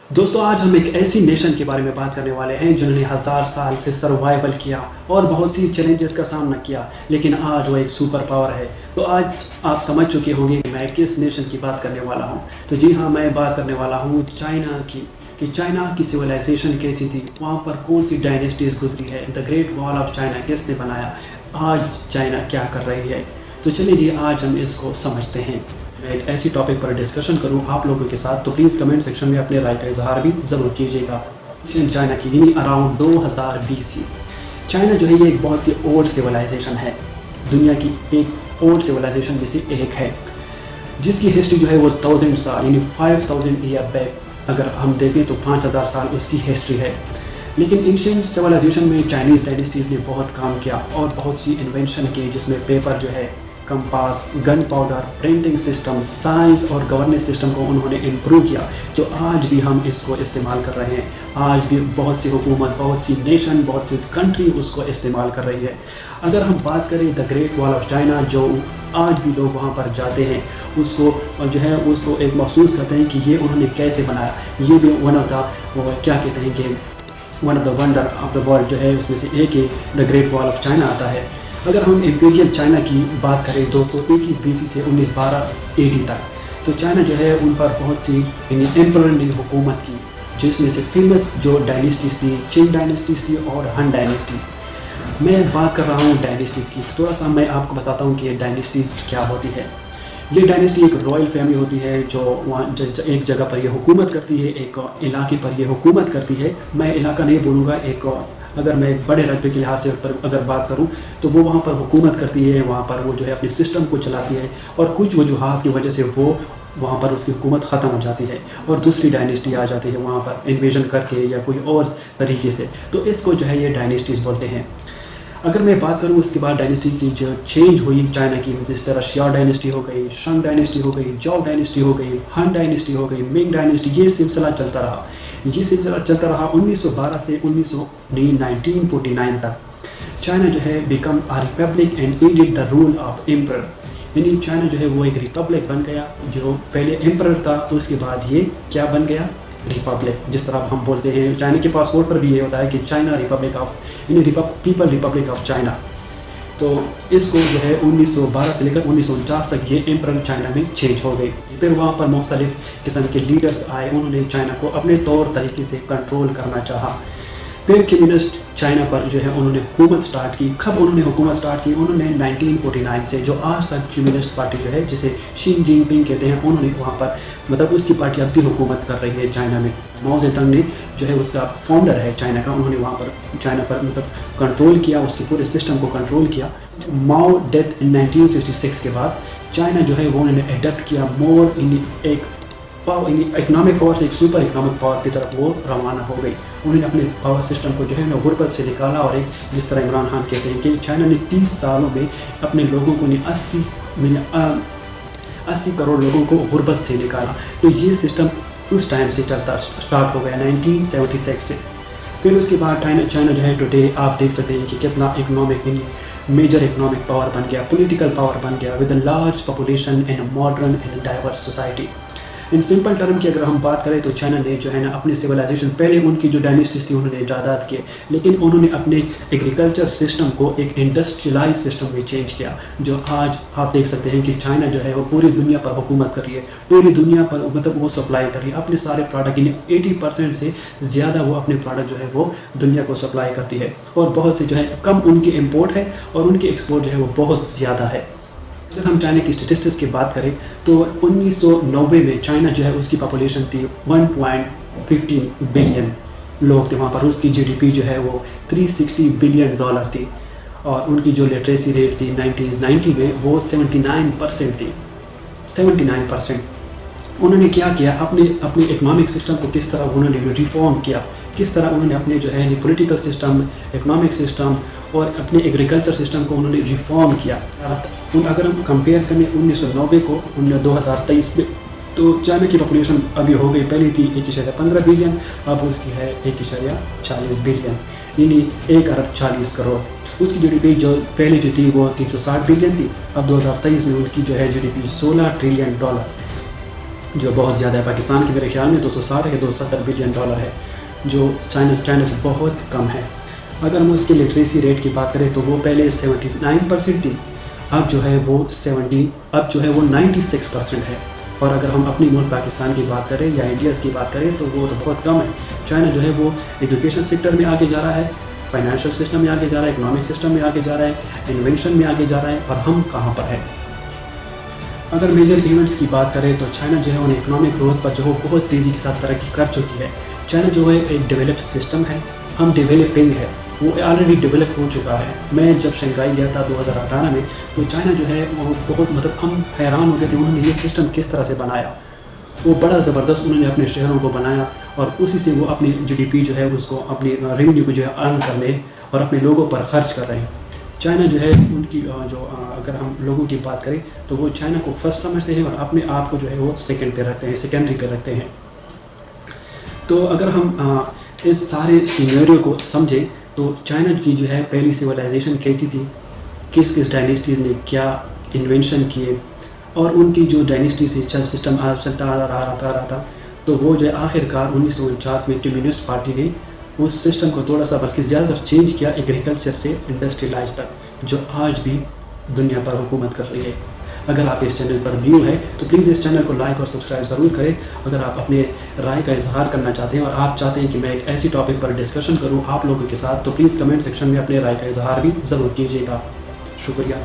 दोस्तों आज हम एक ऐसी नेशन के बारे में बात करने वाले हैं जिन्होंने 1000 साल से सर्वाइवल किया और बहुत सी चैलेंजेस का सामना किया, लेकिन आज वो एक सुपर पावर है। तो आज आप समझ चुके होंगे कि मैं किस नेशन की बात करने वाला हूँ। तो जी हाँ, मैं बात करने वाला हूँ चाइना की, कि चाइना की सिविलाइजेशन कैसी थी, वहाँ पर कौन सी डायनेस्टीज़ गुजरी है, the great wall of China किसने बनाया, आज चाइना क्या कर रही है। तो चलिए जी, आज हम इसको समझते हैं। मैं एक ऐसी टॉपिक पर डिस्कशन करूं आप लोगों के साथ, तो प्लीज़ कमेंट सेक्शन में अपने राय का इजहार भी ज़रूर कीजिएगा। चाइना की यानी अराउंड 2000 BC। चाइना जो है ये एक बहुत सी ओल्ड सिविलाइजेशन है, दुनिया की एक ओल्ड सिविलाइजेशन में से एक है, जिसकी हिस्ट्री जो है वो 1000 साल यानी 5000 ईयर बैक अगर हम देखें तो 5000 साल उसकी हिस्ट्री है। लेकिन एंशिएंट सिविलाइजेशन में चाइनीज़ डायनेस्टीज़ ने बहुत काम किया और बहुत सी इन्वेंशन की, जिसमें पेपर जो है, compass, gun powder, printing system, science और गवर्नेंस सिस्टम को उन्होंने इम्प्रूव किया, जो आज भी हम इसको इस्तेमाल कर रहे हैं। आज भी बहुत सी हुकूमत, बहुत सी नेशन, बहुत सी कंट्री उसको इस्तेमाल कर रही है। अगर हम बात करें the great wall of China, जो आज भी लोग वहाँ पर जाते हैं, उसको जो है उसको एक महसूस करते हैं कि ये उन्होंने कैसे बनाया। ये भी वन ऑफ द क्या कहते हैं कि one of the wonder of the world जो है, उसमें से एक ही the great wall of China आता है। अगर हम इम्पीरियल चाइना की बात करें 221 BC से 1912 AD तक, तो चाइना जो है उन पर बहुत सी एम्परर ने हुकूमत की, जिसमें से फेमस जो डायनेस्टीज़ थी, चिंग डायनेस्टीज़ थी और हन डायनेस्टी। मैं बात कर रहा हूँ डायनेस्टीज़ की। थोड़ा सा मैं आपको बताता हूँ कि ये डायनेस्टीज़ क्या होती है। ये डायनेस्टी एक रॉयल फैमिली होती है जो वहाँ एक जगह पर ये हुकूमत करती है, एक इलाके पर ये हुकूमत करती है। मैं इलाका नहीं बोलूँगा, एक अगर मैं एक बड़े रकबे के लिहाज से अगर बात करूं तो वो वहाँ पर हुकूमत करती है, वहाँ पर वो जो है अपने सिस्टम को चलाती है, और कुछ वजूहात की वजह से वो वहाँ पर उसकी हुकूमत ख़त्म हो जाती है और दूसरी डायनेस्टी आ जाती है वहाँ पर इन्वेजन करके या कोई और तरीके से। तो इसको जो है ये डायनेस्टीज़ बोलते हैं। अगर मैं बात करूँ उसके बाद डायनेस्टी की जो चेंज हुई चाइना की, जिस तरह शिया डायनेस्टी हो गई, शंग डायनेस्टी हो गई, जॉव डायनेस्टी हो गई, हन डायनेस्टी हो गई, मिंग डायनेस्टी, ये सिलसिला चलता रहा। ये सिलसिला चलता रहा 1912 से 1949 तक। चाइना जो है become a republic and indeed the rule of emperor, यानी चाइना जो है वो एक रिपब्लिक बन गया। जो पहले एम्परर था उसके बाद ये क्या बन गया, रिपब्लिक। जिस तरह हम बोलते हैं चाइना के पासपोर्ट पर भी ये होता है कि चाइना रिपब्लिक ऑफ यानी पीपल रिपब्लिक ऑफ चाइना। तो इसको जो है 1912 से लेकर 1949 तक ये एम्परर चाइना में चेंज हो गई। फिर वहाँ पर मुख्तलिफ किस्म के लीडर्स आए, उन्होंने चाइना को अपने तौर तरीके से कंट्रोल करना चाहा। फिर कम्युनिस्ट चाइना पर जो है उन्होंने हुकूमत स्टार्ट की। कब उन्होंने हुकूमत स्टार्ट की, उन्होंने 1949 से, जो आज तक कम्युनिस्ट पार्टी जो है जिसे शी जिनपिंग कहते हैं, उन्होंने वहाँ पर मतलब उसकी पार्टी अब भी हुकूमत कर रही है चाइना में। माओ ज़ेडुंग ने जो है उसका फाउंडर है चाइना का, उन्होंने वहाँ पर चाइना पर मतलब कंट्रोल किया, उसके पूरे सिस्टम को कंट्रोल किया। माओ डेथ इन 1966 के बाद चाइना जो है वो उन्होंने एडप्ट किया मोर इन एक इकोनॉमिक पावर से एक सुपर इकोनॉमिक पावर की तरफ वो रवाना हो गई। उन्होंने अपने पावर सिस्टम को जो है ना गुर्बत से निकाला, और एक जिस तरह इमरान खान कहते हैं कि चाइना ने 30 सालों में अपने लोगों को 80 करोड़ लोगों को गुर्बत से निकाला। तो ये सिस्टम उस टाइम से चलता स्टार्ट हो गया 1976 से। फिर उसके बाद चाइना जो है टुडे आप देख सकते हैं कि कितना इकोनॉमिक मेजर इकोनॉमिक पावर बन गया, पॉलिटिकल पावर बन गया, with a large population in a modern and diverse society. In simple term की अगर हम बात करें तो चाइना ने जो है ना अपनी सिविलाइजेशन, पहले उनकी जो डायनेस्टीज थी उन्होंने इजादात किए, लेकिन उन्होंने अपने एग्रीकल्चर सिस्टम को एक इंडस्ट्रियलाइज सिस्टम में चेंज किया, जो आज आप देख सकते हैं कि चाइना जो है वो पूरी दुनिया पर हुकूमत कर रही है, पूरी दुनिया पर मतलब वो सप्लाई कर रही है अपने सारे प्रोडक्ट, यानी 80% से ज़्यादा वो अपने प्रोडक्ट जो है वो दुनिया को सप्लाई करती है, और बहुत से जो है कम उनकी इम्पोर्ट है और उनकी एक्सपोर्ट जो है वो बहुत ज़्यादा है। अगर हम चाइना की स्टेटिस्टिक्स की बात करें तो 1990 में चाइना जो है उसकी पॉपुलेशन थी 1.15 बिलियन लोग थे वहाँ पर। उसकी GDP जो है वो $360 बिलियन थी, और उनकी जो लिटरेसी रेट थी 1990 में वो 79% थी। 79%। उन्होंने क्या किया, अपने इकोनॉमिक सिस्टम को किस तरह उन्होंने रिफॉर्म किया, किस तरह उन्होंने अपने जो है पॉलिटिकल सिस्टम, इकोनॉमिक सिस्टम और अपने एग्रीकल्चर सिस्टम को उन्होंने रिफॉर्म किया। अगर हम कंपेयर करें 1990 को 2023 में, तो चाइना की पॉपुलेशन अभी हो गई, पहले थी 1.15 बिलियन, अब उसकी है 1.40 बिलियन, यानी 1 अरब 40 करोड़। उसकी GDP जो पहले जो थी वो 360 बिलियन थी, अब 2023 में उनकी जो है GDP $16 ट्रिलियन। جو بہت زیادہ ہے. پاکستان کے میرے خیال میں 260 ہے 270 بلین ڈالر ہے, جو چائنا سے بہت کم ہے. اگر ہم اس کے لٹریسی ریٹ کی بات کریں تو وہ پہلے 79% تھی, اب جو ہے وہ 96% ہے. اور اگر ہم اپنی ملک پاکستان کی بات کریں یا انڈیا کی بات کریں تو وہ تو بہت کم ہے. چائنا جو ہے وہ ایجوکیشن سیکٹر میں آگے جا رہا ہے, فائنینشیل سسٹم میں آگے جا رہا ہے, اکنامک سسٹم میں آگے جا رہا ہے, انوینشن میں آگے جا رہا ہے, اور ہم کہاں پر ہیں. اگر میجر ایونٹس کی بات کریں تو چائنا جو ہے انہیں اکنامک گروتھ پر جو ہے بہت تیزی کے ساتھ ترقی کر چکی ہے. چائنا جو ہے ایک ڈیولپ سسٹم ہے, ہم ڈیولپنگ ہے, وہ آلریڈی ڈیولپ ہو چکا ہے. میں جب شنگھائی گیا تھا 2018 میں تو چائنا جو ہے وہ بہت مطلب ہم حیران ہو گئے تھے, انہوں نے یہ سسٹم کس طرح سے بنایا. وہ بڑا زبردست انہوں نے اپنے شہروں کو بنایا اور اسی سے وہ اپنی GDP جو ہے اس کو اپنی ریونیو کو جو ہے ارن کرنے اور اپنے لوگوں پر خرچ کر رہے ہیں. چائنا جو ہے ان کی جو اگر ہم لوگوں کی بات کریں تو وہ چائنا کو فرسٹ سمجھتے ہیں اور اپنے آپ کو جو ہے وہ سیکنڈ پہ رکھتے ہیں, سیکنڈری پہ رکھتے ہیں. تو اگر ہم اس سارے سینیریو کو سمجھیں تو چائنا کی جو ہے پہلی سویلائزیشن کیسی تھی, کس ڈائنیسٹیز نے کیا انوینشن کیے, اور ان کی جو ڈائنیسٹی سے سسٹم چلتا آ رہا تھا, تو وہ جو ہے آخر کار 1949 میں کمیونسٹ پارٹی نے اس سسٹم کو تھوڑا سا بلکہ زیادہ تر چینج کیا ایگریکلچر سے انڈسٹریلائز تک, جو آج بھی دنیا پر حکومت کر رہی ہے. اگر آپ اس چینل پر نیو ہے تو پلیز اس چینل کو لائک اور سبسکرائب ضرور کریں. اگر آپ اپنے رائے کا اظہار کرنا چاہتے ہیں اور آپ چاہتے ہیں کہ میں ایک ایسی ٹاپک پر ڈسکشن کروں آپ لوگوں کے ساتھ, تو پلیز کمنٹ سیکشن میں اپنے رائے کا اظہار بھی ضرور کیجیے گا. شکریہ.